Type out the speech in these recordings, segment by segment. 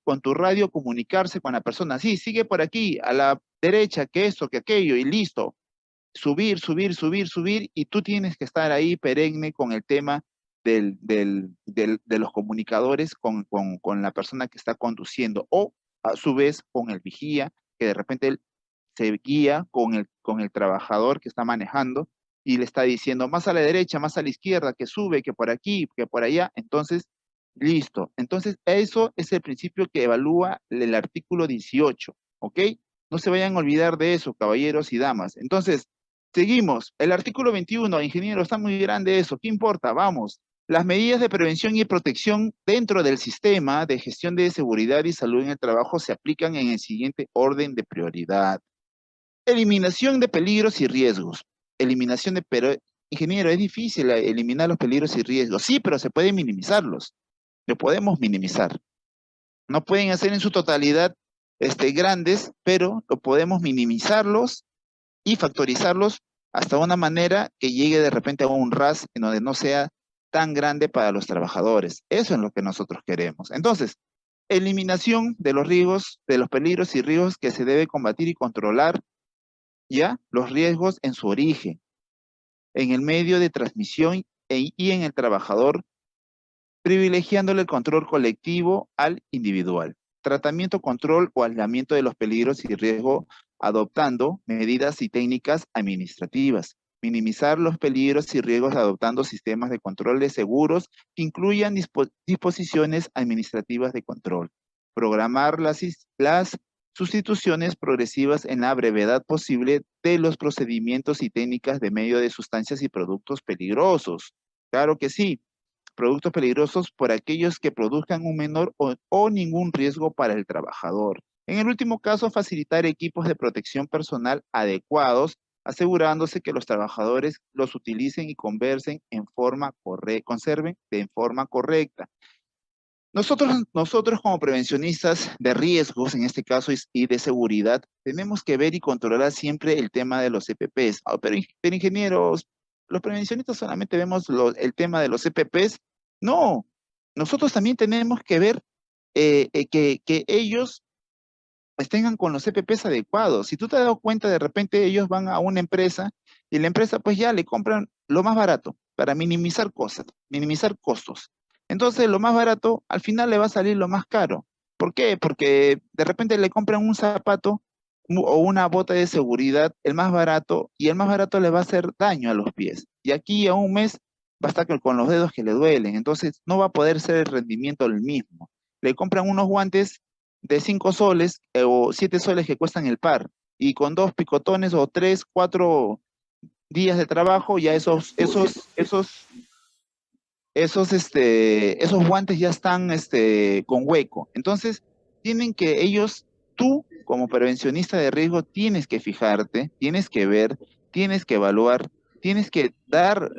con tu radio comunicarse con la persona. Sí, sigue por aquí, a la derecha, que esto, que aquello, y listo. Subir, subir, subir, subir, y tú tienes que estar ahí perenne con el tema de los comunicadores con la persona que está conduciendo, o a su vez con el vigía, que de repente él se guía con el trabajador que está manejando y le está diciendo más a la derecha, más a la izquierda, que sube, que por aquí, que por allá. Entonces, listo. Entonces, eso es el principio que evalúa el artículo 18, ¿ok? No se vayan a olvidar de eso, caballeros y damas. Entonces, seguimos. El artículo 21, ingeniero, está muy grande eso. ¿Qué importa? Vamos. Las medidas de prevención y protección dentro del sistema de gestión de seguridad y salud en el trabajo se aplican en el siguiente orden de prioridad. Eliminación de peligros y riesgos. Pero, ingeniero, es difícil eliminar los peligros y riesgos. Sí, pero se pueden minimizarlos. Lo podemos minimizar. No pueden hacer en su totalidad grandes, pero lo podemos minimizarlos y factorizarlos hasta una manera que llegue de repente a un RAS en donde no sea tan grande para los trabajadores. Eso es lo que nosotros queremos. Entonces, eliminación de los riesgos, de los peligros y riesgos que se debe combatir y controlar, ya, los riesgos en su origen, en el medio de transmisión y en el trabajador, privilegiándole el control colectivo al individual. Tratamiento, control o aislamiento de los peligros y riesgos adoptando medidas y técnicas administrativas. Minimizar los peligros y riesgos adoptando sistemas de controles seguros que incluyan disposiciones administrativas de control. Programar las sustituciones progresivas en la brevedad posible de los procedimientos y técnicas de medio de sustancias y productos peligrosos. Claro que sí, productos peligrosos por aquellos que produzcan un menor o ningún riesgo para el trabajador. En el último caso, facilitar equipos de protección personal adecuados, asegurándose que los trabajadores los utilicen y conserven de forma correcta. Nosotros como prevencionistas de riesgos, en este caso, y de seguridad, tenemos que ver y controlar siempre el tema de los EPPs. Pero ingenieros, los prevencionistas solamente vemos el tema de los EPPs. No, nosotros también tenemos que ver que ellos pues tengan con los EPPs adecuados. Si tú te has dado cuenta, de repente ellos van a una empresa y la empresa pues ya le compran lo más barato para minimizar cosas, minimizar costos. Entonces lo más barato al final le va a salir lo más caro. ¿Por qué? Porque de repente le compran un zapato o una bota de seguridad, el más barato, y el más barato le va a hacer daño a los pies. Y aquí a un mes va a estar con los dedos que le duelen. Entonces no va a poder ser el rendimiento el mismo. Le compran unos guantes de 5 soles o 7 soles que cuestan el par, y con 2 picotones o 3, 4 días de trabajo, ya esos guantes ya están con hueco. Entonces, tienen que ellos, tú como prevencionista de riesgo, tienes que fijarte, tienes que ver, tienes que evaluar, tienes que dar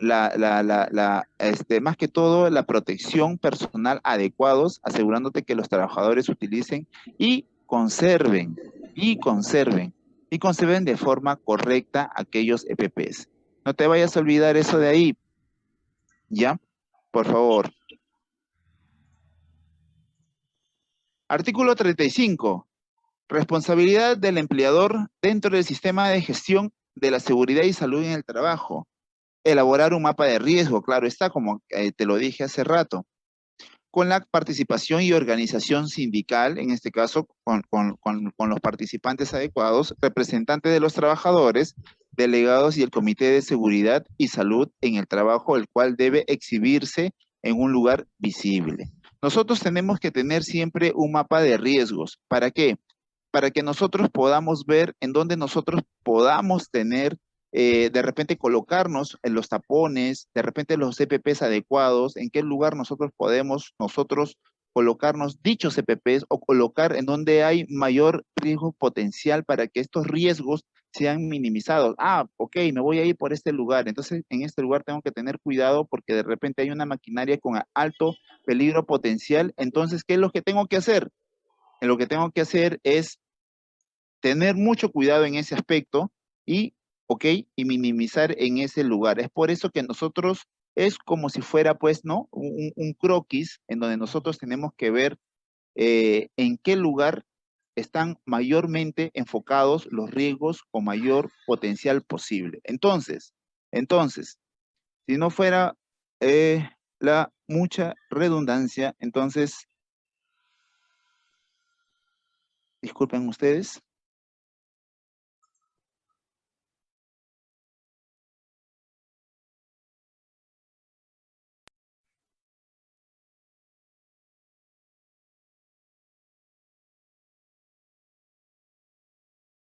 más que todo la protección personal adecuados, asegurándote que los trabajadores utilicen y conserven, y conserven, y conserven de forma correcta aquellos EPPs. No te vayas a olvidar eso de ahí, ¿ya? Por favor. Artículo 35. Responsabilidad del empleador dentro del sistema de gestión de la seguridad y salud en el trabajo. Elaborar un mapa de riesgo, claro está, como te lo dije hace rato, con la participación y organización sindical, en este caso con los participantes adecuados, representantes de los trabajadores, delegados y el Comité de Seguridad y Salud en el trabajo, el cual debe exhibirse en un lugar visible. Nosotros tenemos que tener siempre un mapa de riesgos. ¿Para qué? Para que nosotros podamos ver en dónde nosotros podamos tener, de repente colocarnos en los tapones, de repente los CPPs adecuados, en qué lugar nosotros podemos colocarnos dichos CPPs o colocar en donde hay mayor riesgo potencial para que estos riesgos sean minimizados. Ah, ok, me voy a ir por este lugar. Entonces, en este lugar tengo que tener cuidado porque de repente hay una maquinaria con alto peligro potencial. Entonces, ¿qué es lo que tengo que hacer? Lo que tengo que hacer es tener mucho cuidado en ese aspecto y, ok, y minimizar en ese lugar. Es por eso que nosotros es como si fuera, pues, ¿no? Un croquis en donde nosotros tenemos que ver en qué lugar están mayormente enfocados los riesgos con mayor potencial posible. Entonces, si no fuera la mucha redundancia, entonces, disculpen ustedes.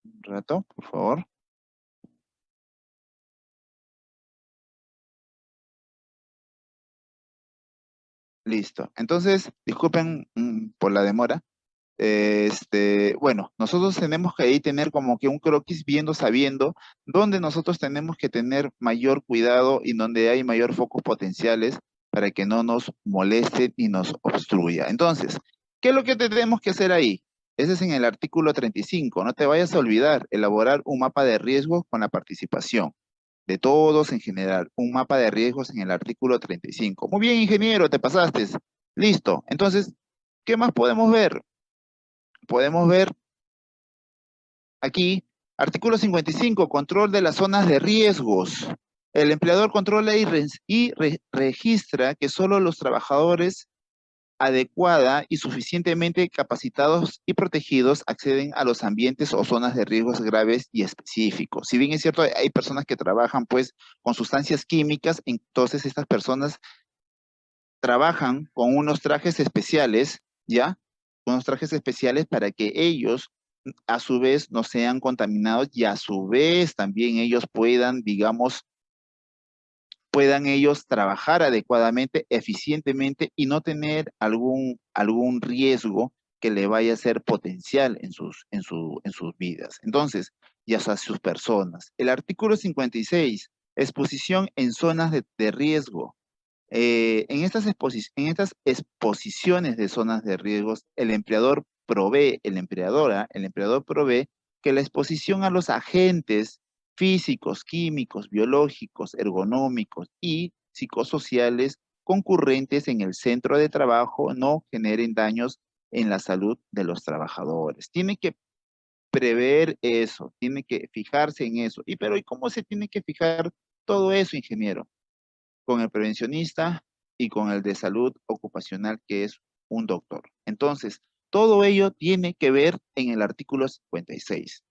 Un rato, por favor. Listo. Entonces, disculpen por la demora. Bueno, nosotros tenemos que ahí tener como que un croquis viendo, sabiendo dónde nosotros tenemos que tener mayor cuidado y donde hay mayor focos potenciales para que no nos moleste y nos obstruya. Entonces, ¿qué es lo que tenemos que hacer ahí? Ese es en el artículo 35. No te vayas a olvidar, elaborar un mapa de riesgos con la participación de todos en general, un mapa de riesgos en el artículo 35. Muy bien, ingeniero, te pasaste. Listo. Entonces, ¿qué más podemos ver? Podemos ver aquí, artículo 55, control de las zonas de riesgos. El empleador controla y registra que solo los trabajadores adecuada y suficientemente capacitados y protegidos acceden a los ambientes o zonas de riesgos graves y específicos. Si bien es cierto, hay personas que trabajan pues con sustancias químicas, entonces estas personas trabajan con unos trajes especiales, ¿ya? Unos trajes especiales para que ellos a su vez no sean contaminados y a su vez también ellos puedan, digamos, puedan ellos trabajar adecuadamente, eficientemente y no tener algún riesgo que le vaya a ser potencial en sus vidas. Entonces, ya sea sus personas. El artículo 56, exposición en zonas de riesgo. En estas exposiciones de zonas de riesgos, el empleador provee, el empleador provee que la exposición a los agentes físicos, químicos, biológicos, ergonómicos y psicosociales concurrentes en el centro de trabajo no generen daños en la salud de los trabajadores. Tiene que prever eso, tiene que fijarse en eso. Pero ¿y cómo se tiene que fijar todo eso, ingeniero? Con el prevencionista y con el de salud ocupacional, que es un doctor. Entonces, todo ello tiene que ver en el artículo 56.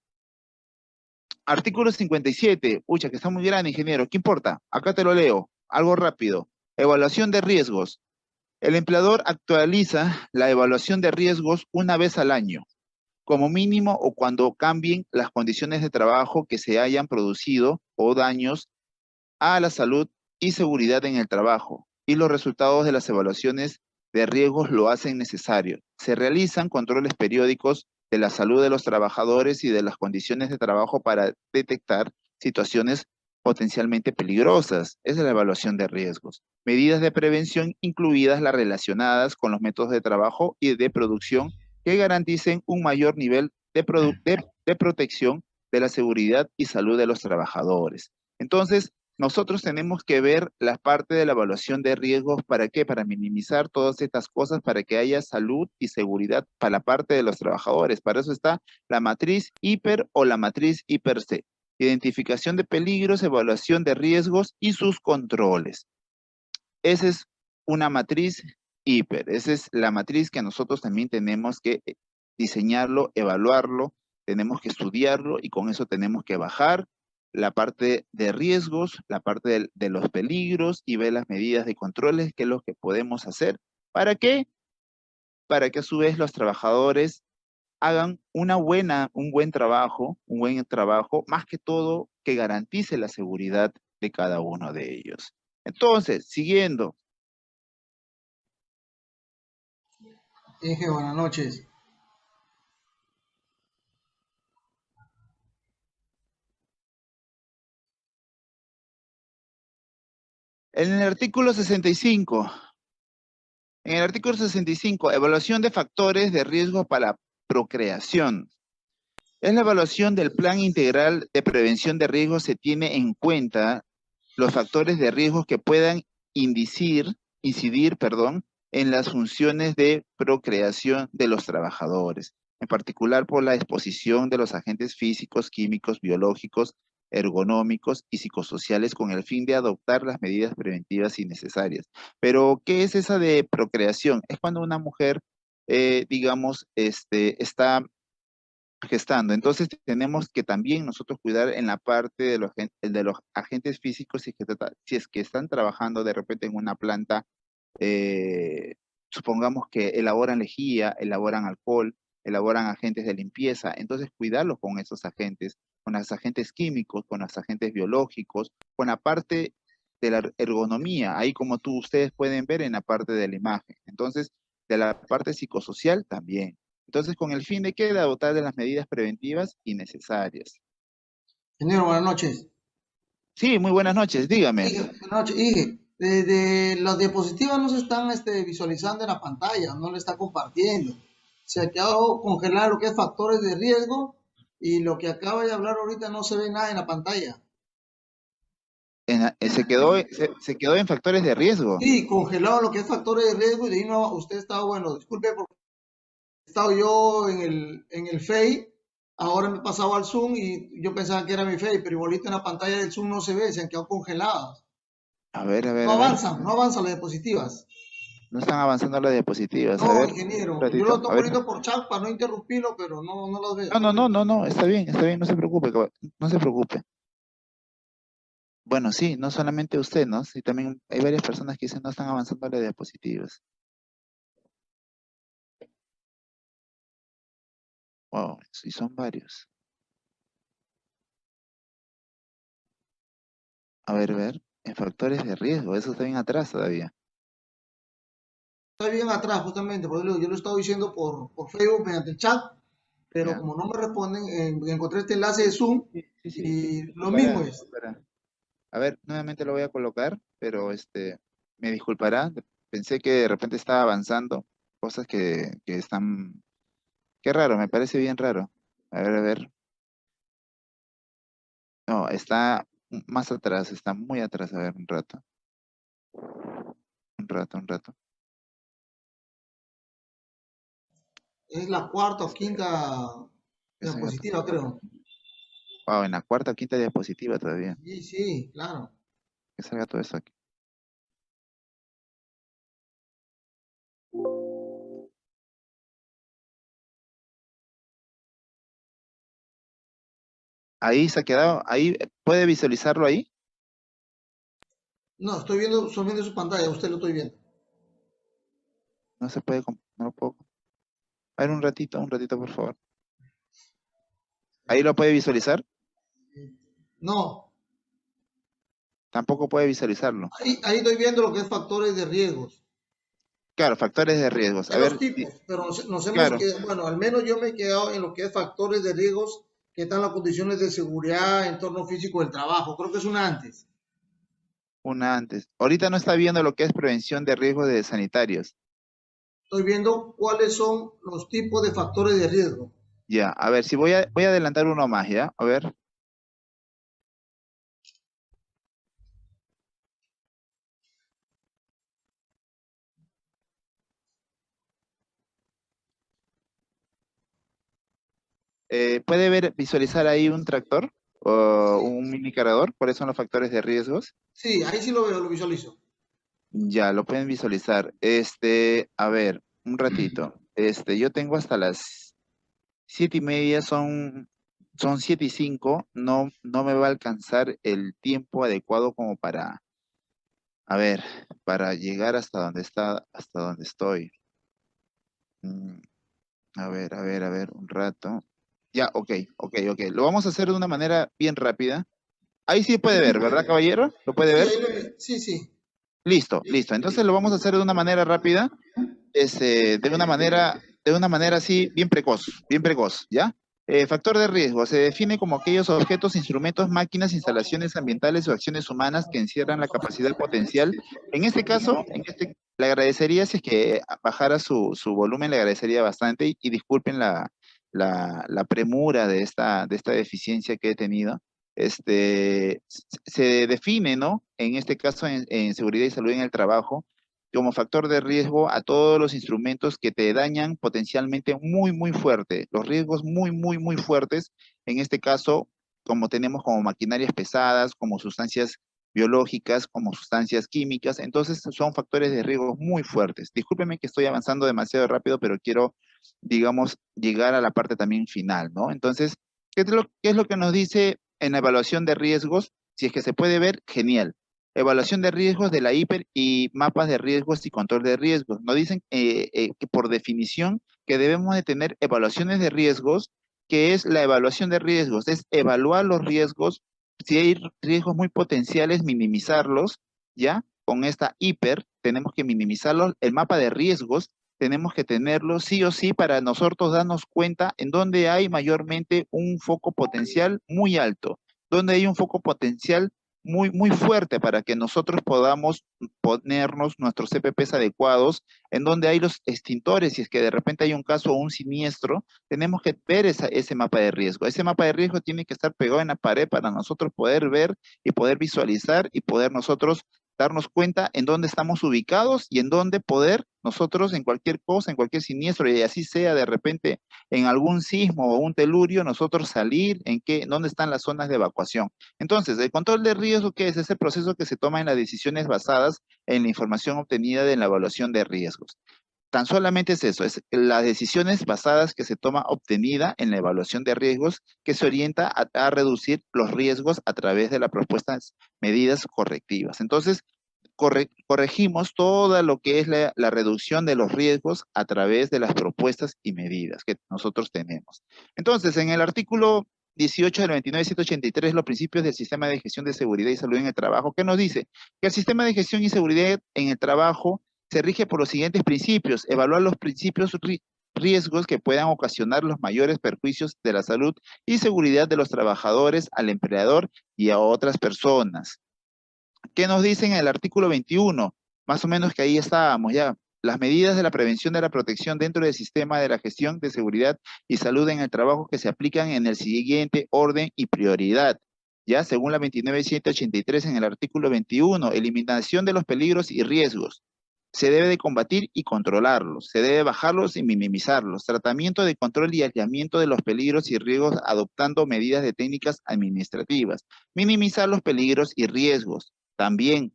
Artículo 57, pucha, que está muy grande, ingeniero, ¿qué importa? Acá te lo leo, algo rápido. Evaluación de riesgos. El empleador actualiza la evaluación de riesgos una vez al año, como mínimo o cuando cambien las condiciones de trabajo que se hayan producido o daños a la salud y seguridad en el trabajo, y los resultados de las evaluaciones de riesgos lo hacen necesario. Se realizan controles periódicos de la salud de los trabajadores y de las condiciones de trabajo para detectar situaciones potencialmente peligrosas. Esa es la evaluación de riesgos. Medidas de prevención incluidas las relacionadas con los métodos de trabajo y de producción que garanticen un mayor nivel de protección de la seguridad y salud de los trabajadores. Entonces, nosotros tenemos que ver la parte de la evaluación de riesgos. ¿Para qué? Para minimizar todas estas cosas, para que haya salud y seguridad para la parte de los trabajadores. Para eso está la matriz hiper o la matriz hiper C. Identificación de peligros, evaluación de riesgos y sus controles. Esa es una matriz hiper. Esa es la matriz que nosotros también tenemos que diseñarlo, evaluarlo, tenemos que estudiarlo y con eso tenemos que bajar la parte de riesgos, la parte de los peligros y ver las medidas de controles, qué es lo que podemos hacer. ¿Para qué? Para que a su vez los trabajadores hagan un buen trabajo, más que todo que garantice la seguridad de cada uno de ellos. Entonces, siguiendo. Eje, buenas noches. En el artículo 65, evaluación de factores de riesgo para procreación. Es la evaluación del plan integral de prevención de riesgos. Se tiene en cuenta los factores de riesgo que puedan incidir, en las funciones de procreación de los trabajadores, en particular por la exposición de los agentes físicos, químicos, biológicos, ergonómicos y psicosociales con el fin de adoptar las medidas preventivas y necesarias. Pero, ¿qué es esa de procreación? Es cuando una mujer, digamos, está gestando. Entonces tenemos que también nosotros cuidar en la parte de los agentes físicos si es que están trabajando de repente en una planta, eh, supongamos que elaboran lejía, elaboran alcohol, elaboran agentes de limpieza, entonces cuidarlos con esos agentes, con los agentes químicos, con los agentes biológicos, con la parte de la ergonomía, ahí como ustedes pueden ver en la parte de la imagen. Entonces, de la parte psicosocial también. Entonces, con el fin de que de adoptar de las medidas preventivas y necesarias. Ingeniero, buenas noches. Sí, muy buenas noches, dígame. Buenas noches. Las diapositivas no se están visualizando en la pantalla, no le está compartiendo. Se ha quedado congelado lo que es factores de riesgo y lo que acaba de hablar ahorita no se ve nada en la pantalla. Se quedó en factores de riesgo. Sí, congelado lo que es factores de riesgo y de ahí no, usted estaba, bueno, disculpe porque he estado yo en el Face, ahora me he pasado al Zoom y yo pensaba que era mi Face, pero igualito en la pantalla del Zoom no se ve, se han quedado congeladas. A ver, a ver, No a ver. avanzan, no avanzan las diapositivas. No están avanzando las diapositivas. A No, ver, un ingeniero, yo lo ratito. A estoy ver. poniendo por chat para no interrumpirlo, pero no, no las No, veo. no, no, no, no. Está bien, no se preocupe, no se preocupe. Bueno, sí, no solamente usted, ¿no? Sí, también hay varias personas que dicen no están avanzando las diapositivas. Wow, sí, son varios. A ver. En factores de riesgo, eso está bien atrás todavía. Estoy bien atrás, justamente, por eso yo lo he estado diciendo por Facebook mediante el chat, pero ¿Ya? como no me responden, encontré este enlace de Zoom Sí, y lo disculpará, mismo es. disculpará. A ver, nuevamente lo voy a colocar, pero me disculpará. Pensé que de repente estaba avanzando, cosas que están. Qué raro, me parece bien raro. A ver. No, está más atrás, está muy atrás. A ver, un rato. Un rato. Es la cuarta o Este, quinta que salga todo diapositiva, esto acá. creo. Wow, en la cuarta o quinta diapositiva todavía. Sí, sí, claro. Que salga todo esto aquí. Ahí se ha quedado, ahí, ¿puede visualizarlo ahí? No, estoy viendo solamente su pantalla, usted lo estoy viendo. No se puede, no lo puedo. A ver, un ratito, por favor. Ahí lo puede visualizar. No, Tampoco puede visualizarlo. ahí estoy viendo lo que es factores de riesgos. Claro, factores de riesgos. A Hay los ver, tipos, pero nos hemos claro, quedado, bueno, al menos yo me he quedado en lo que es factores de riesgos, que están las condiciones de seguridad, entorno físico del trabajo. Creo que es una antes. una antes. Ahorita no está viendo lo que es prevención de riesgos de sanitarios. Estoy viendo cuáles son los tipos de factores de riesgo. Ya, a ver, si voy a adelantar uno más, ¿ya? A ver. ¿Puede visualizar ahí un tractor o Sí, un mini cargador? ¿Cuáles son los factores de riesgos? sí, ahí sí lo veo, lo visualizo. Ya, lo pueden visualizar. A ver, un ratito. Yo tengo hasta las 7:30, son 7:05. No me va a alcanzar el tiempo adecuado como a ver, para llegar hasta donde estoy. Mm, a ver, un rato. Ya, ok. Lo vamos a hacer de una manera bien rápida. Ahí sí puede ver, ¿verdad, caballero? ¿Lo puede Sí, ver? sí, sí. Listo. Entonces lo vamos a hacer de una manera rápida, de una manera así bien precoz, ¿ya? Factor de riesgo se define como aquellos objetos, instrumentos, máquinas, instalaciones ambientales o acciones humanas que encierran la capacidad potencial. En este caso, le agradecería si es que bajara su volumen, le agradecería bastante y disculpen la premura de esta deficiencia que he tenido. Se define, ¿no? En este caso, en seguridad y salud en el trabajo, como factor de riesgo a todos los instrumentos que te dañan potencialmente muy, muy fuerte. Los riesgos muy, muy, muy fuertes, en este caso, como tenemos como maquinarias pesadas, como sustancias biológicas, como sustancias químicas, entonces son factores de riesgo muy fuertes. Discúlpeme que estoy avanzando demasiado rápido, pero quiero, digamos, llegar a la parte también final, ¿no? Entonces, qué es lo que nos dice en la evaluación de riesgos? Si es que se puede ver, genial. Evaluación de riesgos de la hiper y mapas de riesgos y control de riesgos. Nos dicen que por definición que debemos de tener evaluaciones de riesgos, que es la evaluación de riesgos, es evaluar los riesgos, si hay riesgos muy potenciales, minimizarlos, ¿ya? Con esta hiper tenemos que minimizarlos. El mapa de riesgos tenemos que tenerlo sí o sí para nosotros darnos cuenta en dónde hay mayormente un foco potencial muy alto, donde hay un foco potencial muy, muy fuerte para que nosotros podamos ponernos nuestros CPPs adecuados, en donde hay los extintores, si es que de repente hay un caso o un siniestro, tenemos que ver ese mapa de riesgo. Ese mapa de riesgo tiene que estar pegado en la pared para nosotros poder ver y poder visualizar y poder nosotros darnos cuenta en dónde estamos ubicados y en dónde poder nosotros en cualquier cosa, en cualquier siniestro, y así sea de repente en algún sismo o un telurio, nosotros salir en dónde están las zonas de evacuación. Entonces, el control de riesgo, ¿qué es? Es el proceso que se toma en las decisiones basadas en la información obtenida de la evaluación de riesgos. Tan solamente es eso, es las decisiones basadas que se toma obtenida en la evaluación de riesgos que se orienta a reducir los riesgos a través de las propuestas medidas correctivas. Entonces, corregimos todo lo que es la reducción de los riesgos a través de las propuestas y medidas que nosotros tenemos. Entonces, en el artículo 18 del 29.183, los principios del sistema de gestión de seguridad y salud en el trabajo, ¿qué nos dice? Que el sistema de gestión y seguridad en el trabajo se rige por los siguientes principios: evaluar los principios riesgos que puedan ocasionar los mayores perjuicios de la salud y seguridad de los trabajadores, al empleador y a otras personas. ¿Qué nos dice en el artículo 21? Más o menos que ahí estábamos ya. Las medidas de la prevención de la protección dentro del sistema de la gestión de seguridad y salud en el trabajo que se aplican en el siguiente orden y prioridad. Ya, según la 29.183 en el artículo 21, eliminación de los peligros y riesgos. Se debe de combatir y controlarlos, se debe bajarlos y minimizarlos. Tratamiento de control y aislamiento de los peligros y riesgos adoptando medidas de técnicas administrativas. Minimizar los peligros y riesgos. También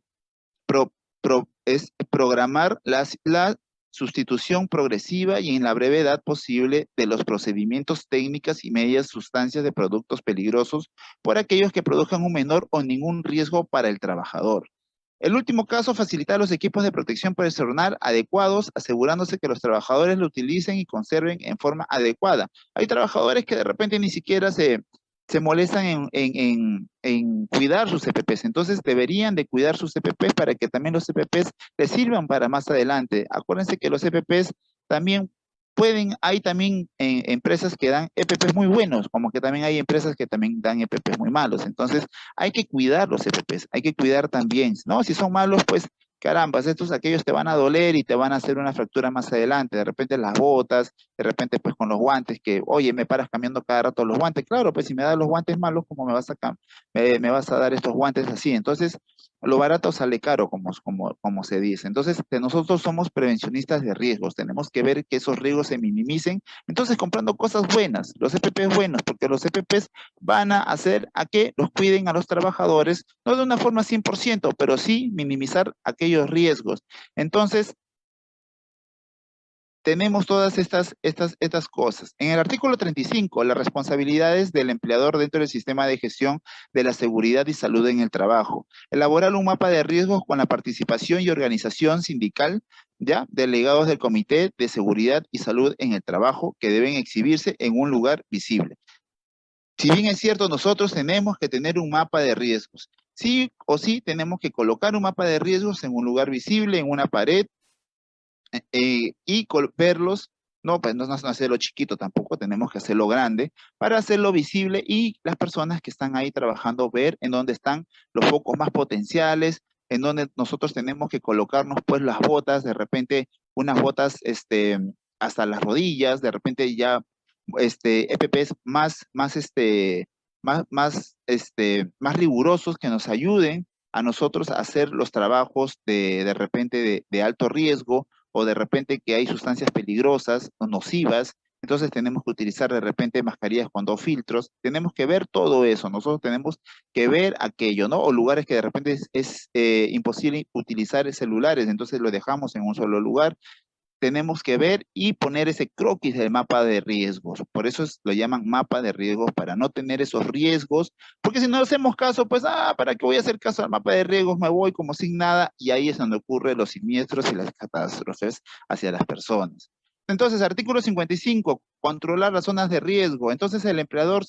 es programar la sustitución progresiva y en la brevedad posible de los procedimientos técnicas y medias sustancias de productos peligrosos por aquellos que produzcan un menor o ningún riesgo para el trabajador. El último caso, facilitar los equipos de protección personal adecuados, asegurándose que los trabajadores lo utilicen y conserven en forma adecuada. Hay trabajadores que de repente ni siquiera se molestan en cuidar sus CPPs, entonces deberían de cuidar sus CPPs para que también los CPPs les sirvan para más adelante. Acuérdense que los CPPs también hay también empresas que dan EPPs muy buenos, como que también hay empresas que también dan EPPs muy malos. Entonces, hay que cuidar los EPPs, hay que cuidar también, ¿no? Si son malos, pues, caramba, aquellos te van a doler y te van a hacer una fractura más adelante. De repente las botas, de repente, pues, con los guantes, que, oye, me paras cambiando cada rato los guantes. Claro, pues, si me das los guantes malos, ¿cómo me vas a dar estos guantes así? Entonces, lo barato sale caro, como se dice. Entonces, nosotros somos prevencionistas de riesgos. Tenemos que ver que esos riesgos se minimicen. Entonces, comprando cosas buenas, los EPPs buenos, porque los EPPs van a hacer a que los cuiden a los trabajadores, no de una forma 100%, pero sí minimizar aquellos riesgos. Entonces, tenemos todas estas cosas. En el artículo 35, las responsabilidades del empleador dentro del sistema de gestión de la seguridad y salud en el trabajo. Elaborar un mapa de riesgos con la participación y organización sindical, ¿ya? Delegados del Comité de Seguridad y Salud en el Trabajo, que deben exhibirse en un lugar visible. Si bien es cierto, nosotros tenemos que tener un mapa de riesgos. Sí o sí tenemos que colocar un mapa de riesgos en un lugar visible, en una pared, y verlos, no, pues no hacerlo chiquito tampoco, tenemos que hacerlo grande para hacerlo visible y las personas que están ahí trabajando ver en dónde están los focos más potenciales, en donde nosotros tenemos que colocarnos pues las botas, de repente unas botas hasta las rodillas, de repente ya EPPs más rigurosos que nos ayuden a nosotros hacer los trabajos de repente de alto riesgo o de repente que hay sustancias peligrosas o nocivas. Entonces tenemos que utilizar de repente mascarillas con dos filtros. Tenemos que ver todo eso. Nosotros tenemos que ver aquello, ¿no? O lugares que de repente es imposible utilizar celulares, entonces lo dejamos en un solo lugar. Tenemos que ver y poner ese croquis del mapa de riesgos. Por eso lo llaman mapa de riesgos, para no tener esos riesgos, porque si no hacemos caso, pues, ¿para qué voy a hacer caso al mapa de riesgos? Me voy como sin nada, y ahí es donde ocurren los siniestros y las catástrofes hacia las personas. Entonces, artículo 55, controlar las zonas de riesgo. Entonces, el empleador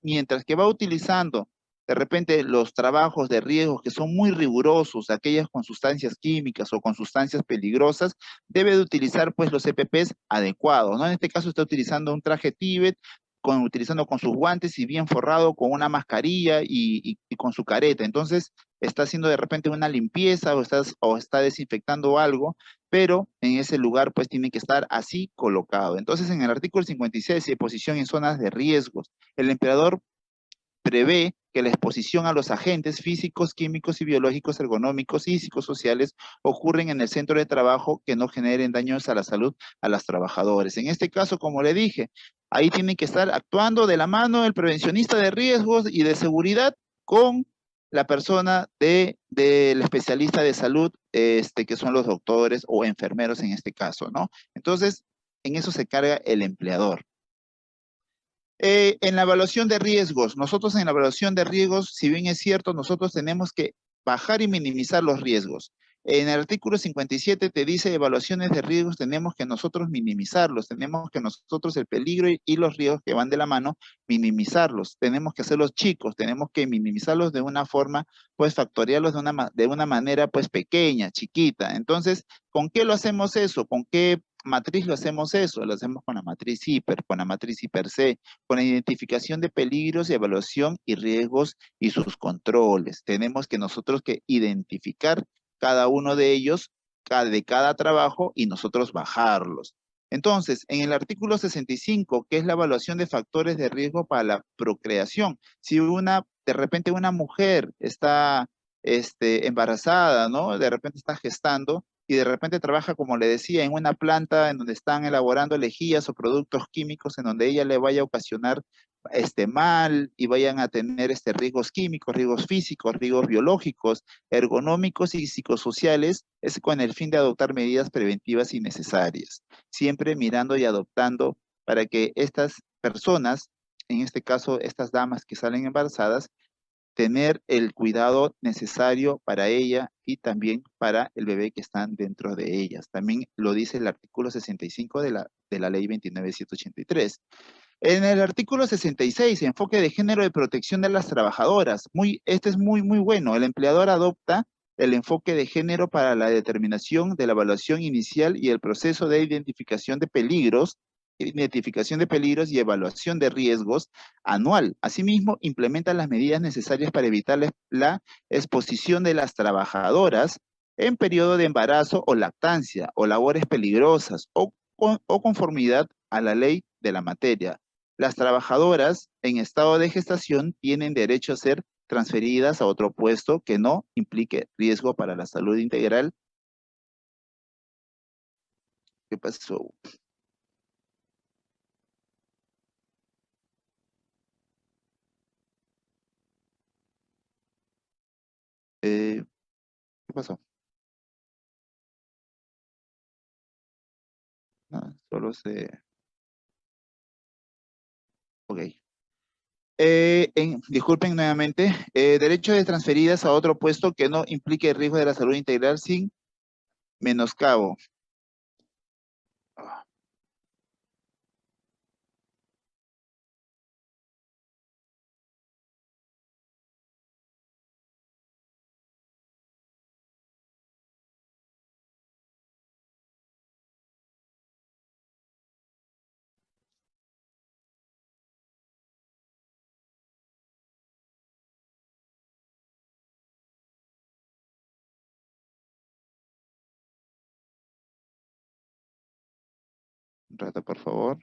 mientras que va utilizando de repente los trabajos de riesgo que son muy rigurosos, aquellas con sustancias químicas o con sustancias peligrosas, debe de utilizar pues los EPPs adecuados, ¿no? En este caso está utilizando un traje Tíbet, utilizando con sus guantes y bien forrado con una mascarilla y con su careta. Entonces está haciendo de repente una limpieza o está desinfectando algo, pero en ese lugar pues tiene que estar así colocado. Entonces en el artículo 56 de posición en zonas de riesgos, el empleador prevé que la exposición a los agentes físicos, químicos y biológicos, ergonómicos y psicosociales ocurren en el centro de trabajo que no generen daños a la salud a los trabajadores. En este caso, como le dije, ahí tiene que estar actuando de la mano el prevencionista de riesgos y de seguridad con la persona del especialista de salud, que son los doctores o enfermeros en este caso, ¿no? Entonces, en eso se carga el empleador. En la evaluación de riesgos, nosotros en la evaluación de riesgos, si bien es cierto, nosotros tenemos que bajar y minimizar los riesgos. En el artículo 57 te dice evaluaciones de riesgos, tenemos que nosotros minimizarlos, tenemos que nosotros el peligro y los riesgos que van de la mano, minimizarlos. Tenemos que hacerlos chicos, tenemos que minimizarlos de una forma, pues factoriarlos de una manera pues pequeña, chiquita. Entonces, ¿con qué lo hacemos eso? ¿Con qué matriz lo hacemos eso? Lo hacemos con la matriz hiper, con la matriz hiper C, con la identificación de peligros, evaluación y riesgos y sus controles. Tenemos que nosotros que identificar cada uno de ellos, de cada trabajo, y nosotros bajarlos. Entonces, en el artículo 65, que es la evaluación de factores de riesgo para la procreación, si de repente una mujer está embarazada, ¿no? De repente está gestando, y de repente trabaja, como le decía, en una planta en donde están elaborando lejías o productos químicos en donde ella le vaya a ocasionar mal y vayan a tener riesgos químicos, riesgos físicos, riesgos biológicos, ergonómicos y psicosociales, es con el fin de adoptar medidas preventivas y necesarias, siempre mirando y adoptando para que estas personas, en este caso estas damas que salen embarazadas, tener el cuidado necesario para ella y también para el bebé que están dentro de ellas. También lo dice el artículo 65 de la ley 29783. En el artículo 66, enfoque de género de protección de las trabajadoras. Este es muy, muy bueno. El empleador adopta el enfoque de género para la determinación de la evaluación inicial y el proceso de identificación de peligros y evaluación de riesgos anual. Asimismo, implementa las medidas necesarias para evitar la exposición de las trabajadoras en periodo de embarazo o lactancia o labores peligrosas o conformidad a la ley de la materia. Las trabajadoras en estado de gestación tienen derecho a ser transferidas a otro puesto que no implique riesgo para la salud integral. ¿Qué pasó? ¿Qué pasó? No, solo se... Ok. Disculpen nuevamente. Derecho de transferidas a otro puesto que no implique riesgo de la salud integral sin menoscabo. Ah, un rato, por favor.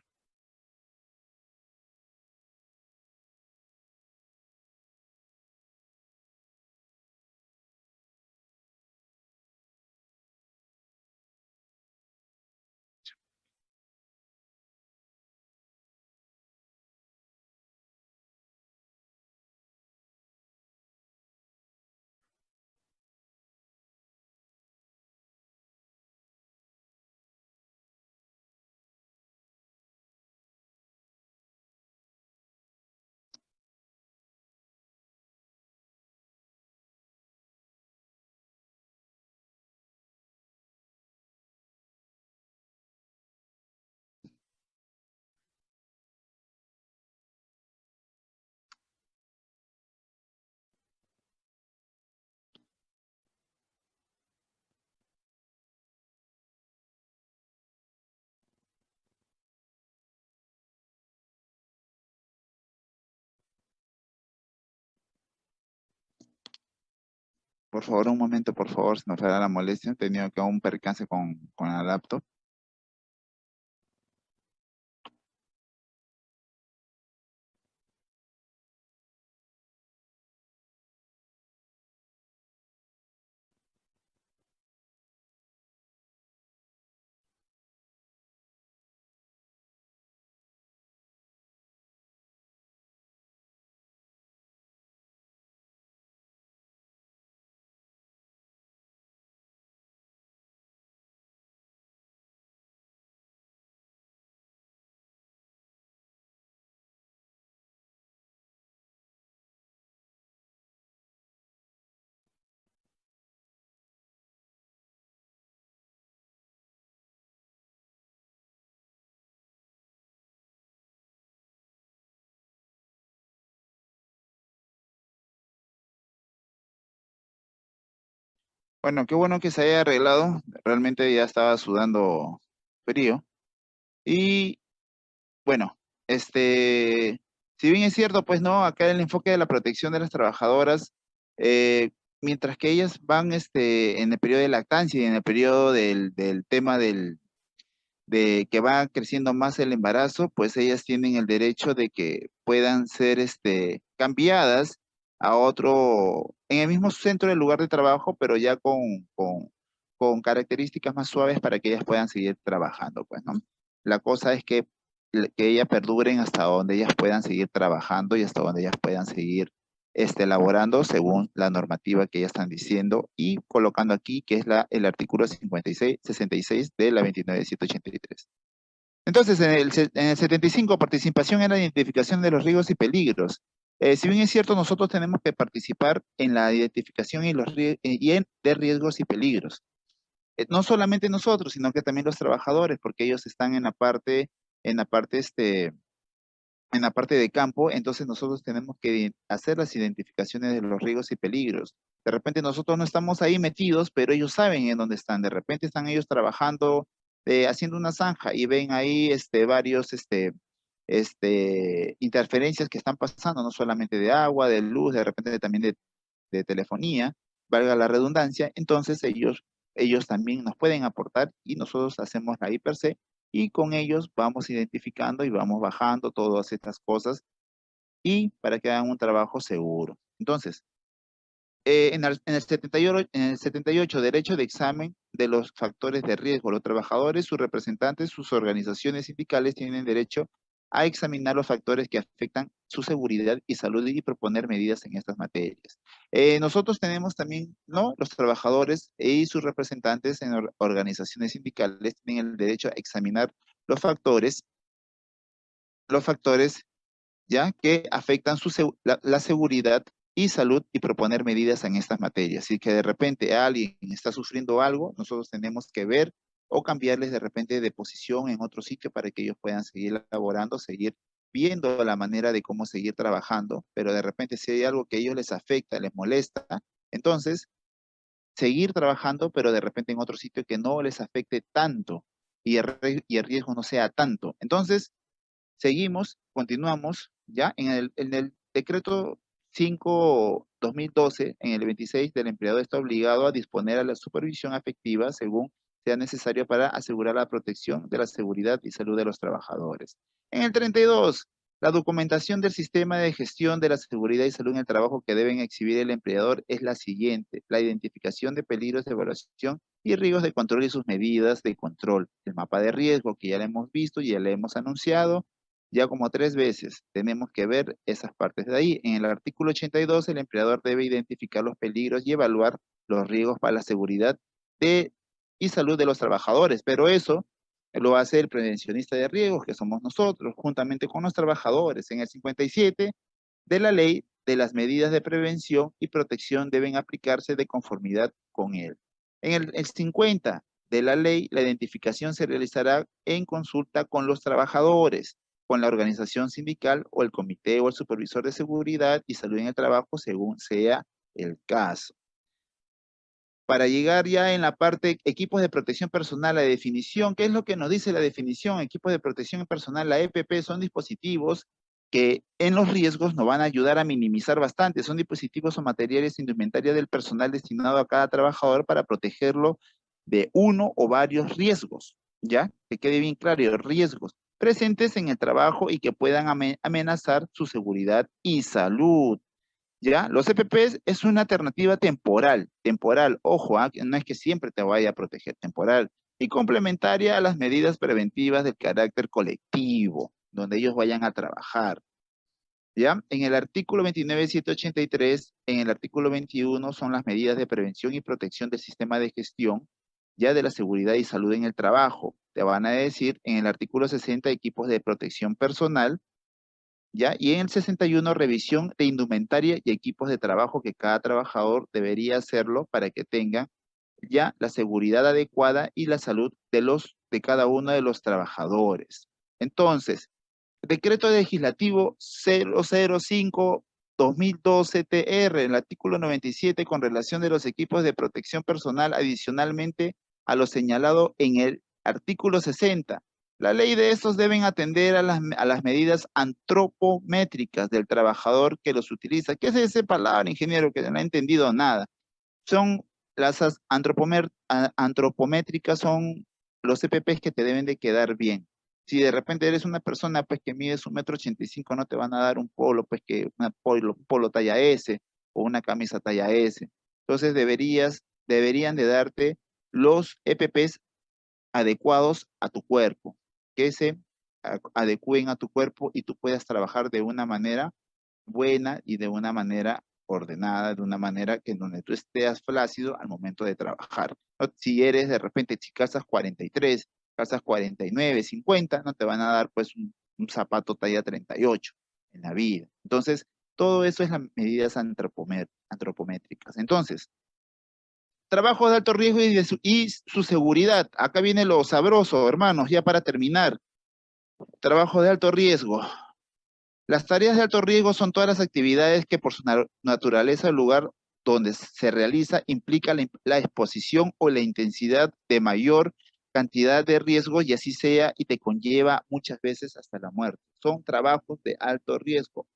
Por favor, un momento, por favor, si nos hará la molestia. He tenido que un percance con la laptop. Bueno, qué bueno que se haya arreglado. Realmente ya estaba sudando frío. Y bueno, si bien es cierto, pues no, acá el enfoque de la protección de las trabajadoras, eh, mientras que ellas van en el periodo de lactancia y en el periodo del tema de que va creciendo más el embarazo, pues ellas tienen el derecho de que puedan ser cambiadas a otro, en el mismo centro del lugar de trabajo, pero ya con características más suaves para que ellas puedan seguir trabajando, pues, ¿no? La cosa es que ellas perduren hasta donde ellas puedan seguir trabajando y hasta donde ellas puedan seguir elaborando según la normativa que ellas están diciendo y colocando aquí, que es el artículo 66 de la 29.183. Entonces, en el 75, participación en la identificación de los riesgos y peligros. Si bien es cierto, nosotros tenemos que participar en la identificación de riesgos y peligros. No solamente nosotros, sino que también los trabajadores, porque ellos están en la parte en la parte de campo, entonces nosotros tenemos que hacer las identificaciones de los riesgos y peligros. De repente nosotros no estamos ahí metidos, pero ellos saben en dónde están. De repente están ellos trabajando, haciendo una zanja y ven ahí varios interferencias que están pasando, no solamente de agua, de luz, de repente también de telefonía, valga la redundancia. Entonces ellos también nos pueden aportar y nosotros hacemos la IPRC y con ellos vamos identificando y vamos bajando todas estas cosas y para que hagan un trabajo seguro. Entonces, en el 78, en el 78, derecho de examen de los factores de riesgo. Los trabajadores, sus representantes, sus organizaciones sindicales tienen derecho a examinar los factores que afectan su seguridad y salud y proponer medidas en estas materias. Nosotros tenemos también, ¿no? Los trabajadores y sus representantes en organizaciones sindicales tienen el derecho a examinar los factores ¿ya? Que afectan la seguridad y salud y proponer medidas en estas materias. Si que de repente alguien está sufriendo algo, nosotros tenemos que ver o cambiarles de repente de posición en otro sitio para que ellos puedan seguir laborando, seguir viendo la manera de cómo seguir trabajando, pero de repente si hay algo que a ellos les afecta, les molesta, entonces seguir trabajando, pero de repente en otro sitio que no les afecte tanto y el riesgo no sea tanto. Entonces, seguimos, continuamos, ¿ya? En el decreto 5/2012, en el 26, del empleador está obligado a disponer a la supervisión afectiva según sea necesario para asegurar la protección de la seguridad y salud de los trabajadores. En el 32, la documentación del sistema de gestión de la seguridad y salud en el trabajo que deben exhibir el empleador es la siguiente: la identificación de peligros de evaluación y riesgos de control y sus medidas de control. El mapa de riesgo que ya lo hemos visto y ya le hemos anunciado ya como 3 veces. Tenemos que ver esas partes de ahí. En el artículo 82, el empleador debe identificar los peligros y evaluar los riesgos para la seguridad y salud de los trabajadores, pero eso lo hace el prevencionista de riesgos, que somos nosotros, juntamente con los trabajadores. En el 57 de la ley de las medidas de prevención y protección deben aplicarse de conformidad con él. En el 50 de la ley, la identificación se realizará en consulta con los trabajadores, con la organización sindical o el comité o el supervisor de seguridad y salud en el trabajo, según sea el caso. Para llegar ya en la parte equipos de protección personal, la definición, ¿qué es lo que nos dice la definición? Equipos de protección personal, la EPP, son dispositivos que en los riesgos nos van a ayudar a minimizar bastante. Son dispositivos o materiales indumentaria del personal destinado a cada trabajador para protegerlo de uno o varios riesgos, ¿ya? Que quede bien claro, riesgos presentes en el trabajo y que puedan amenazar su seguridad y salud, ¿ya? Los EPPs es una alternativa temporal, ojo, que no es que siempre te vaya a proteger, temporal, y complementaria a las medidas preventivas del carácter colectivo, donde ellos vayan a trabajar, ¿ya? En el artículo 29.783, en el artículo 21 son las medidas de prevención y protección del sistema de gestión, ya de la seguridad y salud en el trabajo. Te van a decir en el artículo 60 equipos de protección personal, ¿ya? Y en el 61 revisión de indumentaria y equipos de trabajo que cada trabajador debería hacerlo para que tenga ya la seguridad adecuada y la salud de cada uno de los trabajadores. Entonces, Decreto Legislativo 005-2012-TR, el artículo 97 con relación de los equipos de protección personal adicionalmente a lo señalado en el artículo 60. La ley de estos deben atender a las medidas antropométricas del trabajador que los utiliza. ¿Qué es esa palabra, ingeniero? Que no ha entendido nada. Son las antropométricas, son los EPPs que te deben de quedar bien. Si de repente eres una persona pues que mides 1,85 m, no te van a dar un polo, pues que un polo talla S o una camisa talla S. Entonces deberían de darte los EPPs adecuados a tu cuerpo, que se adecúen a tu cuerpo y tú puedas trabajar de una manera buena y de una manera ordenada, de una manera que en donde tú estés flácido al momento de trabajar. ¿No? Si eres de repente, si calzas 43, calzas 49, 50, no te van a dar pues un zapato talla 38 en la vida. Entonces, todo eso es las medidas antropométricas. Entonces, trabajo de alto riesgo y su seguridad. Acá viene lo sabroso, hermanos, ya para terminar. Trabajo de alto riesgo. Las tareas de alto riesgo son todas las actividades que por su naturaleza el lugar donde se realiza implica la exposición o la intensidad de mayor cantidad de riesgos y así sea y te conlleva muchas veces hasta la muerte. Son trabajos de alto riesgo,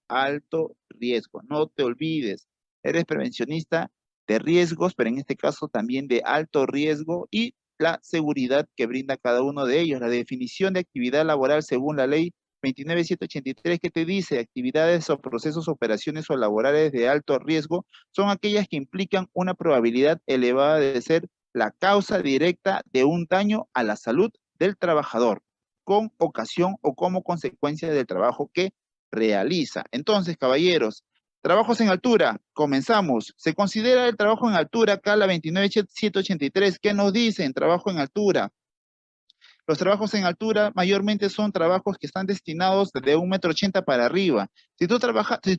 no te olvides. Eres prevencionista de riesgos, pero en este caso también de alto riesgo y la seguridad que brinda cada uno de ellos. La definición de actividad laboral según la ley 29.783, que te dice actividades o procesos, operaciones o laborales de alto riesgo son aquellas que implican una probabilidad elevada de ser la causa directa de un daño a la salud del trabajador, con ocasión o como consecuencia del trabajo que realiza. Entonces, caballeros, trabajos en altura, comenzamos. Se considera el trabajo en altura, acá la 29.783, ¿qué nos dice en trabajo en altura? Los trabajos en altura mayormente son trabajos que están destinados de 1,80 m para arriba. Si tú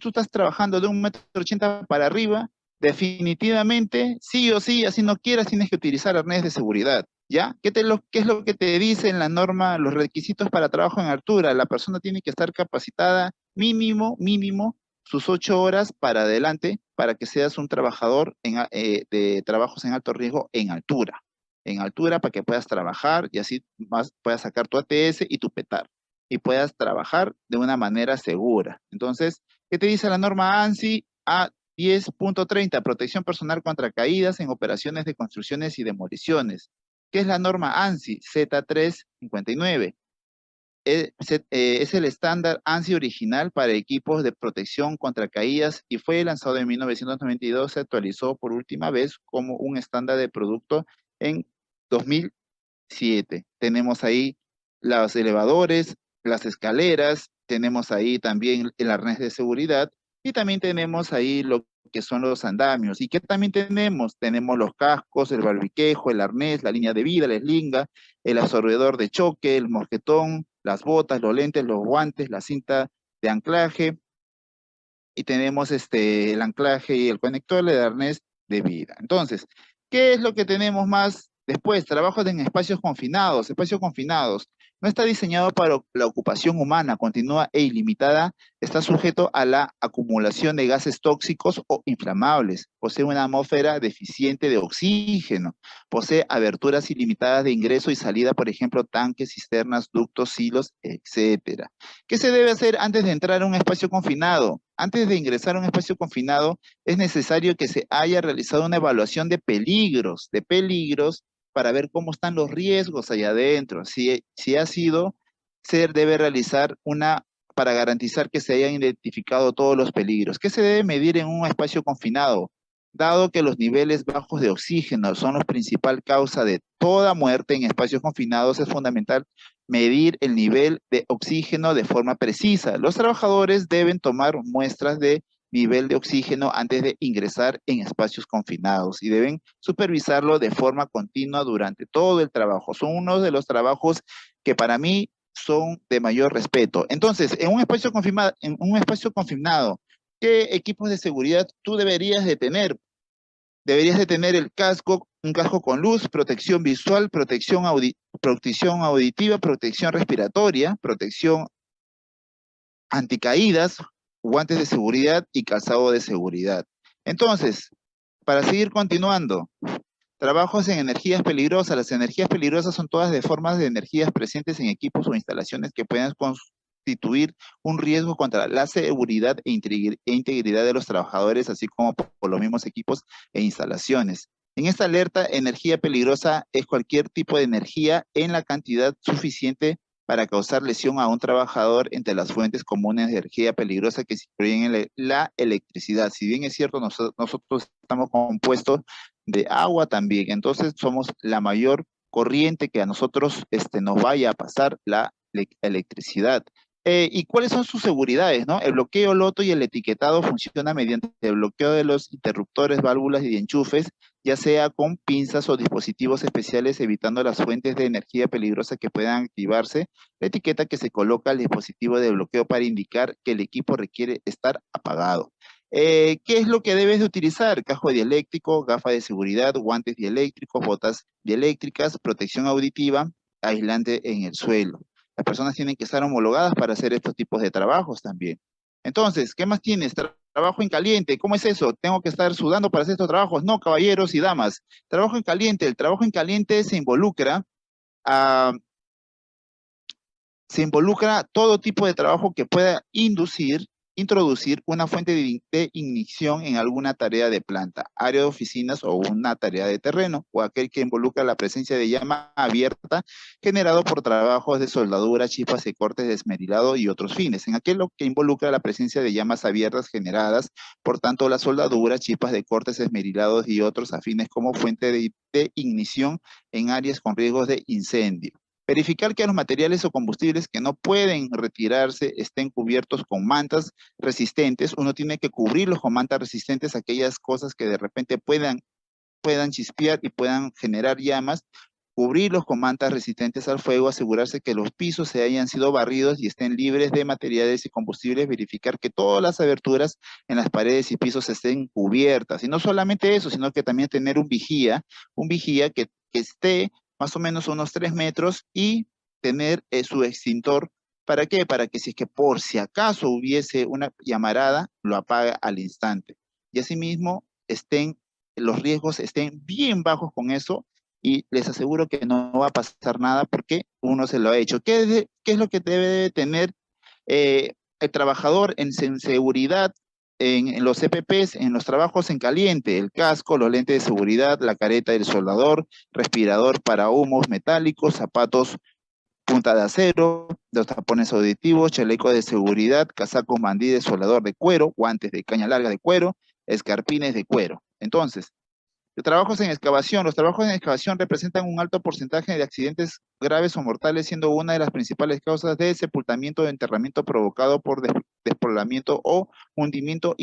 estás trabajando de 1,80 m para arriba, definitivamente, sí o sí, así no quieras, tienes que utilizar arnés de seguridad, ¿ya? ¿Qué es lo que te dice en la norma, los requisitos para trabajo en altura? La persona tiene que estar capacitada mínimo, sus 8 horas para adelante para que seas un trabajador de trabajos en alto riesgo en altura para que puedas trabajar y así más puedas sacar tu ATS y tu PETAR y puedas trabajar de una manera segura. Entonces, ¿qué te dice la norma ANSI? A10.30, protección personal contra caídas en operaciones de construcciones y demoliciones. ¿Qué es la norma ANSI? Z359. Es el estándar ANSI original para equipos de protección contra caídas y fue lanzado en 1992, se actualizó por última vez como un estándar de producto en 2007. Tenemos ahí los elevadores, las escaleras, tenemos ahí también el arnés de seguridad y también tenemos ahí lo que son los andamios. ¿Y qué también tenemos? Tenemos los cascos, el barbiquejo, el arnés, la línea de vida, la eslinga, el absorbedor de choque, el mosquetón, las botas, los lentes, los guantes, la cinta de anclaje y tenemos el anclaje y el conector, el arnés de vida. Entonces, ¿qué es lo que tenemos más después? Trabajos en espacios confinados. No está diseñado para la ocupación humana continua e ilimitada, está sujeto a la acumulación de gases tóxicos o inflamables, posee una atmósfera deficiente de oxígeno, posee aberturas ilimitadas de ingreso y salida, por ejemplo, tanques, cisternas, ductos, silos, etcétera. ¿Qué se debe hacer antes de entrar a un espacio confinado? Antes de ingresar a un espacio confinado, es necesario que se haya realizado una evaluación de peligros, para ver cómo están los riesgos allá adentro. Si ha sido, se debe realizar una para garantizar que se hayan identificado todos los peligros. ¿Qué se debe medir en un espacio confinado? Dado que los niveles bajos de oxígeno son la principal causa de toda muerte en espacios confinados, es fundamental medir el nivel de oxígeno de forma precisa. Los trabajadores deben tomar muestras de nivel de oxígeno antes de ingresar en espacios confinados y deben supervisarlo de forma continua durante todo el trabajo. Son uno de los trabajos que para mí son de mayor respeto. Entonces, en un espacio confinado, ¿qué equipos de seguridad tú deberías de tener? Deberías de tener el casco, un casco con luz, protección visual, protección auditiva, protección respiratoria, protección anticaídas, guantes de seguridad y calzado de seguridad. Entonces, para seguir continuando, trabajos en energías peligrosas. Las energías peligrosas son todas de formas de energías presentes en equipos o instalaciones que pueden constituir un riesgo contra la seguridad e integridad de los trabajadores, así como por los mismos equipos e instalaciones. En esta alerta, energía peligrosa es cualquier tipo de energía en la cantidad suficiente para causar lesión a un trabajador entre las fuentes comunes de energía peligrosa que se incluyen en la electricidad. Si bien es cierto, nosotros estamos compuestos de agua también, entonces somos la mayor corriente que a nosotros nos vaya a pasar la electricidad. ¿Y cuáles son sus seguridades, no? El bloqueo loto y el etiquetado funciona mediante el bloqueo de los interruptores, válvulas y enchufes, ya sea con pinzas o dispositivos especiales, evitando las fuentes de energía peligrosa que puedan activarse. La etiqueta que se coloca al dispositivo de bloqueo para indicar que el equipo requiere estar apagado. ¿Qué es lo que debes de utilizar? Casco dieléctrico, gafas de seguridad, guantes dieléctricos, botas dieléctricas, protección auditiva, aislante en el suelo. Las personas tienen que estar homologadas para hacer estos tipos de trabajos también. Entonces, ¿qué más tienes? Trabajo en caliente. ¿Cómo es eso? ¿Tengo que estar sudando para hacer estos trabajos? No, caballeros y damas. Trabajo en caliente. El trabajo en caliente a, se involucra todo tipo de trabajo que pueda introducir una fuente de ignición en alguna tarea de planta, área de oficinas o una tarea de terreno, o aquel que involucra la presencia de llama abierta generado por trabajos de soldadura, chispas y cortes de esmerilado y otros fines. En aquel que involucra la presencia de llamas abiertas generadas, por tanto, la soldadura, chispas de cortes esmerilados y otros afines como fuente de ignición en áreas con riesgos de incendio. Verificar que los materiales o combustibles que no pueden retirarse estén cubiertos con mantas resistentes. Uno tiene que cubrirlos con mantas resistentes, aquellas cosas que de repente puedan chispear y puedan generar llamas. Cubrirlos con mantas resistentes al fuego, asegurarse que los pisos se hayan sido barridos y estén libres de materiales y combustibles, verificar que todas las aberturas en las paredes y pisos estén cubiertas. Y no solamente eso, sino que también tener un vigía que esté más o menos unos 3 metros y tener su extintor. ¿Para qué? Para que si es que por si acaso hubiese una llamarada, lo apague al instante. Y asimismo, los riesgos estén bien bajos con eso y les aseguro que no va a pasar nada porque uno se lo ha hecho. ¿Qué es lo que debe tener el trabajador en seguridad en los EPPs, en los trabajos en caliente? El casco, los lentes de seguridad, la careta del soldador, respirador para humos metálicos, zapatos punta de acero, los tapones auditivos, chaleco de seguridad, casaco mandí de soldador de cuero, guantes de caña larga de cuero, escarpines de cuero. Entonces, los trabajos en excavación representan un alto porcentaje de accidentes graves o mortales, siendo una de las principales causas de sepultamiento o enterramiento provocado por despoblamiento o hundimiento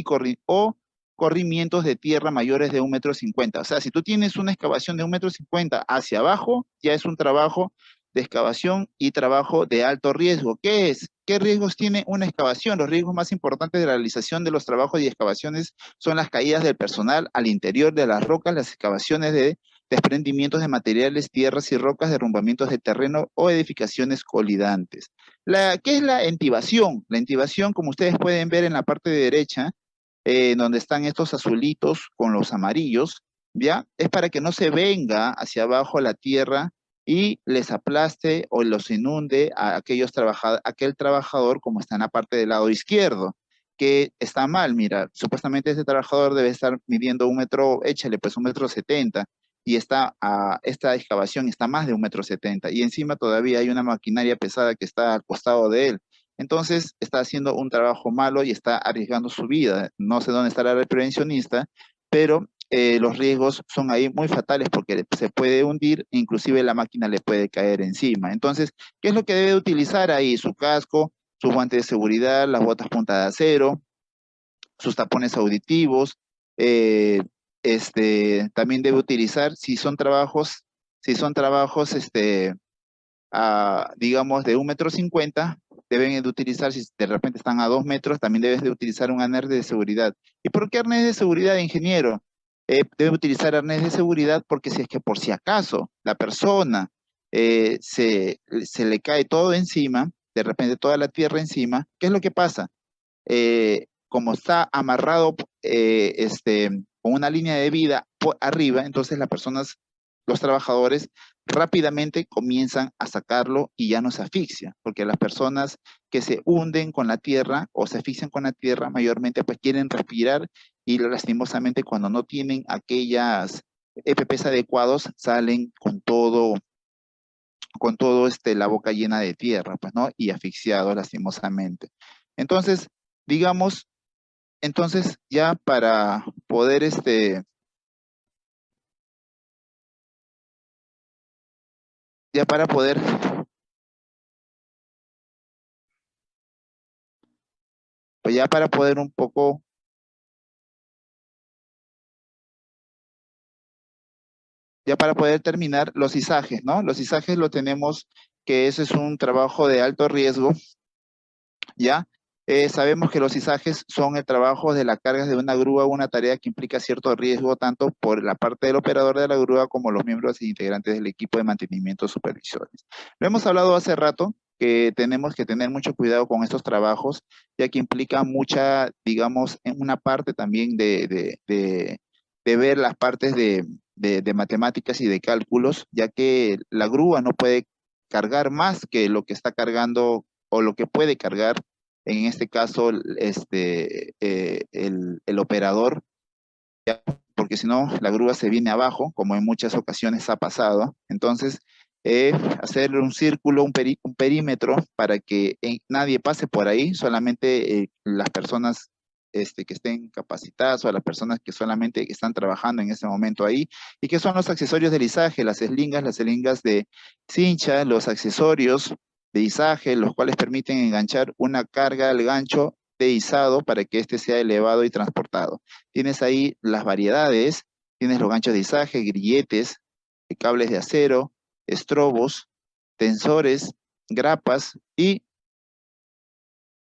o corrimientos de tierra mayores de 1,50 m. O sea, si tú tienes una excavación de 1,50 m hacia abajo, ya es un trabajo de excavación y trabajo de alto riesgo. ¿Qué es? ¿Qué riesgos tiene una excavación? Los riesgos más importantes de la realización de los trabajos y excavaciones son las caídas del personal al interior de las rocas, las excavaciones de desprendimientos de materiales, tierras y rocas, derrumbamientos de terreno o edificaciones colidantes. ¿Qué es la entibación? La entibación, como ustedes pueden ver en la parte de derecha, donde están estos azulitos con los amarillos, ¿ya? Es para que no se venga hacia abajo la tierra y les aplaste o los inunde a aquel trabajador como está en la parte del lado izquierdo, que está mal, mira, supuestamente ese trabajador debe estar midiendo 1 metro, échale pues 1,70 m, y esta excavación está más de 1,70 m, y encima todavía hay una maquinaria pesada que está al costado de él. Entonces está haciendo un trabajo malo y está arriesgando su vida. No sé dónde estará el prevencionista, pero los riesgos son ahí muy fatales porque se puede hundir, inclusive la máquina le puede caer encima. Entonces, ¿qué es lo que debe utilizar ahí? Su casco, sus guantes de seguridad, las botas punta de acero, sus tapones auditivos. eh, También debe utilizar, si son trabajos, digamos, de 1,50 m, deben de utilizar, si de repente están a 2 metros, también debes de utilizar un arnés de seguridad. ¿Y por qué arnés de seguridad, ingeniero? Debe utilizar arnés de seguridad porque si es que por si acaso la persona se le cae todo encima, de repente toda la tierra encima, ¿qué es lo que pasa? Como está amarrado con una línea de vida por arriba, entonces los trabajadores rápidamente comienzan a sacarlo y ya no se asfixia, porque las personas que se hunden con la tierra o se asfixian con la tierra mayormente pues quieren respirar y lastimosamente cuando no tienen aquellas EPPs adecuados salen con todo la boca llena de tierra, pues, ¿no? Y asfixiados lastimosamente. Entonces, digamos, ya para poder ya para poder pues ya para poder un poco, ya para poder terminar los izajes, ¿no? Los izajes lo tenemos, que ese es un trabajo de alto riesgo, ¿ya? Sabemos que los izajes son el trabajo de la carga de una grúa, una tarea que implica cierto riesgo tanto por la parte del operador de la grúa como los miembros e integrantes del equipo de mantenimiento o supervisores. Lo hemos hablado hace rato, que tenemos que tener mucho cuidado con estos trabajos, ya que implica mucha, digamos, en una parte también de ver las partes de matemáticas y de cálculos, ya que la grúa no puede cargar más que lo que está cargando o lo que puede cargar, en este caso, el operador, porque si no, la grúa se viene abajo, como en muchas ocasiones ha pasado. Entonces, hacer un círculo, un perímetro para que nadie pase por ahí, solamente las personas que estén capacitadas o las personas que solamente están trabajando en ese momento ahí, y que son los accesorios del izaje, las seringas de cincha, los accesorios de izaje, los cuales permiten enganchar una carga al gancho de izado para que éste sea elevado y transportado. Tienes ahí las variedades, tienes los ganchos de izaje, grilletes, cables de acero, estrobos, tensores, grapas y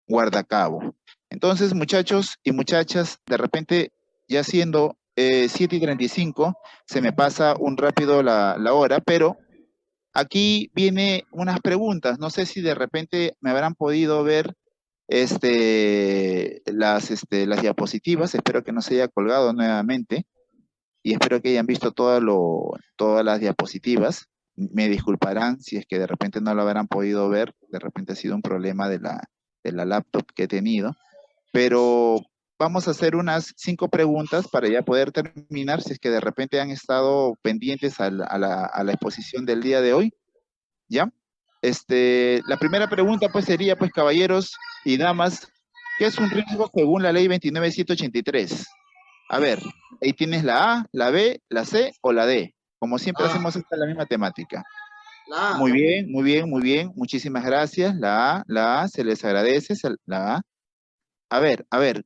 guardacabo. Entonces, muchachos y muchachas, de repente, ya siendo 7:35, se me pasa un rápido la hora, pero aquí viene unas preguntas. No sé si de repente me habrán podido ver las diapositivas. Espero que no se haya colgado nuevamente y espero que hayan visto todas las diapositivas. Me disculparán si es que de repente no lo habrán podido ver, de repente ha sido un problema de la laptop que he tenido, pero vamos a hacer unas 5 preguntas para ya poder terminar, si es que de repente han estado pendientes a la exposición del día de hoy, ¿ya? La primera pregunta pues sería, pues, caballeros y damas, ¿qué es un riesgo según la ley 29783? A ver, ahí tienes la A, la B, la C o la D. Como siempre Ah, hacemos esta la misma temática. la Muy A. bien, muy bien, muy bien. Muchísimas gracias. La A, se les agradece. La A. A ver,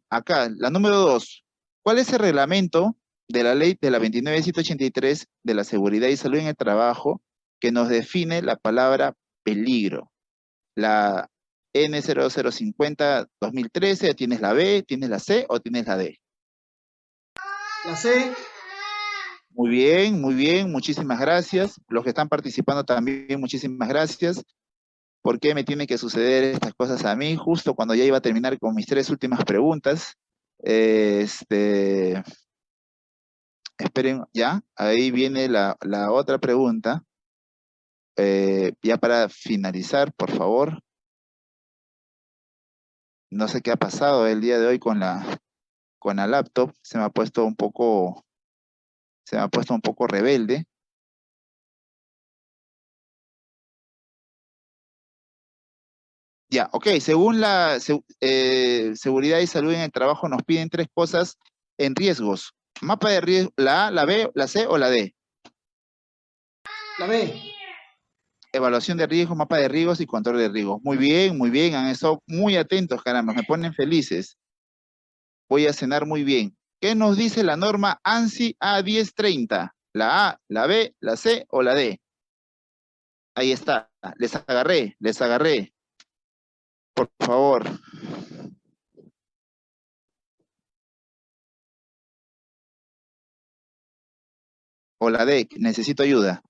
acá, la número 2. ¿Cuál es el reglamento de la ley de la 29783 de la seguridad y salud en el trabajo que nos define la palabra peligro? La N0050-2013, ¿tienes la B, tienes la C o tienes la D? La C. muy bien, muchísimas gracias. Los que están participando también, muchísimas gracias. ¿Por qué me tienen que suceder estas cosas a mí? Justo cuando ya iba a terminar con mis 3 últimas preguntas. Este, esperen, ya, ahí viene la otra pregunta. Ya para finalizar, por favor. No sé qué ha pasado el día de hoy con la laptop. Se me ha puesto un poco rebelde. Ya, ok, según seguridad y salud en el trabajo nos piden 3 cosas en riesgos. Mapa de riesgo, la A, la B, la C o la D. La B. Evaluación de riesgos, mapa de riesgos y control de riesgos. Muy bien, han estado muy atentos, caramba, me ponen felices. Voy a cenar muy bien. ¿Qué nos dice la norma ANSI A1030? ¿La A, la B, la C o la D? Ahí está, les agarré. Por favor. O la D, necesito ayuda.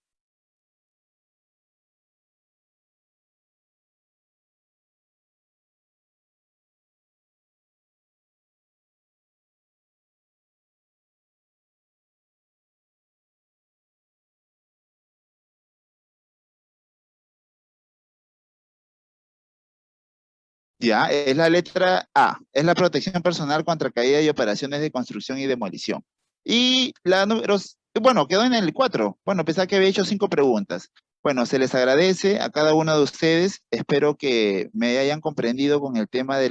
Ya, es la letra A, es la protección personal contra caída y operaciones de construcción y demolición. Y la número, bueno, quedó en el 4. Bueno, pensaba que había hecho 5 preguntas. Bueno, se les agradece a cada uno de ustedes. Espero que me hayan comprendido con el tema de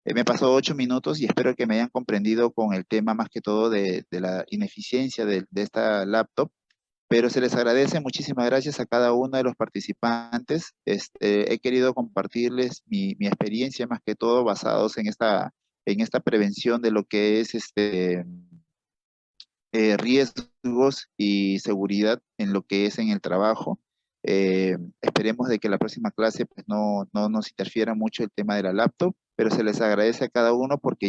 me pasó 8 minutos y espero que me hayan comprendido con el tema más que todo de la ineficiencia de esta laptop, pero se les agradece. Muchísimas gracias a cada uno de los participantes. He querido compartirles mi experiencia más que todo basados en esta prevención de lo que es riesgos y seguridad en lo que es en el trabajo. Esperemos de que la próxima clase pues, no nos interfiera mucho el tema de la laptop, pero se les agradece a cada uno porque